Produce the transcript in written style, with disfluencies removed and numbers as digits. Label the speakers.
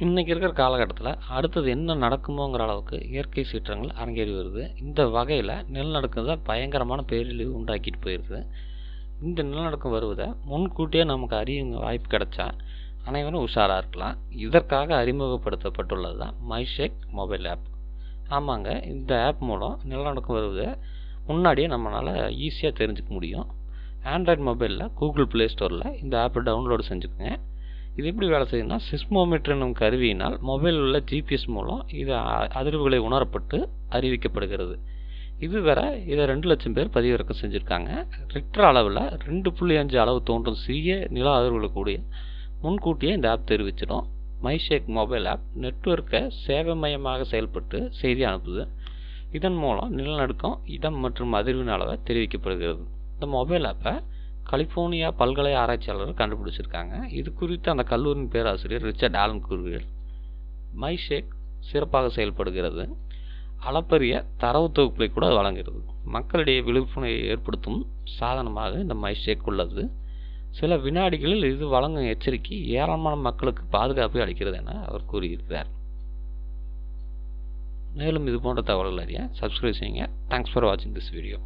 Speaker 1: இன்றைக்கி இருக்கிற காலகட்டத்தில் அடுத்தது என்ன நடக்குமோங்கிற அளவுக்கு இயற்கை சீற்றங்கள் அரங்கேறி வருது. இந்த வகையில் நிலநடுக்கம் தான் பயங்கரமான பேரழிவு உண்டாக்கிட்டு போயிடுது. இந்த நிலநடுக்கம் வருவதை முன்கூட்டியே நமக்கு அறிய வாய்ப்பு கிடைச்சா அனைவரும் உஷாராக இருக்கலாம். இதற்காக அறிமுகப்படுத்தப்பட்டுள்ளது தான் மைஷேக் மொபைல் ஆப். ஆமாங்க, இந்த ஆப் மூலம் நிலநடுக்கம் வருவதை முன்னாடியே நம்மளால் ஈஸியாக தெரிஞ்சுக்க முடியும். ஆண்ட்ராய்டு மொபைலில் கூகுள் ப்ளே ஸ்டோரில் இந்த ஆப்பை டவுன்லோடு செஞ்சுக்கோங்க. இது எப்படி வேலை செய்யுதுன்னா, சிஸ்மோமீட்டர் என்னும் கருவியினால் மொபைலில் உள்ள ஜிபிஎஸ் மூலம் இது அதிர்வுகளை உணரப்பட்டு அறிவிக்கப்படுகிறது. இதுவரை இதை 2 லட்சம் பேர் பதிவிறக்கம் செஞ்சுருக்காங்க. ரிக்டர் அளவில் 2.5 அளவு தோன்றும் சிறிய நில அதிர்வுகளை கூடிய முன்கூட்டியே இந்த ஆப் தெரிவிச்சிடும். மைஷேக் மொபைல் ஆப் நெட்வொர்க்கை சேவை மையமாக செயல்பட்டு செய்தி அனுப்புது. இதன் மூலம் நிலநடுக்கம், இடம் மற்றும் அதிர்வின் அளவை தெரிவிக்கப்படுகிறது. இந்த மொபைல் ஆப்பை கலிஃபோர்னியா பல்கலை ஆராய்ச்சியாளர்கள் கண்டுபிடிச்சிருக்காங்க. இது குறித்து அந்த கல்லூரியின் பேராசிரியர் ரிச்சர்ட் ஆலன் கூறுகிறார். மைஷேக் சிறப்பாக செயல்படுகிறது. அளப்பரிய தரவு தொகுப்புகளை கூட வழங்குகிறது. மக்களிடையே விழிப்புணர்வை ஏற்படுத்தும் சாதனமாக இந்த மைஷேக் உள்ளது. சில வினாடிகளில் இது வழங்கும் எச்சரிக்கை ஏராளமான மக்களுக்கு பாதுகாப்பை அளிக்கிறது என அவர் கூறியிருக்கிறார். மேலும் இது போன்ற தகவல்கள் அறிய சப்ஸ்கிரைப் செய்யுங்க. தேங்க்ஸ் ஃபார் வாட்சிங் திஸ் வீடியோ.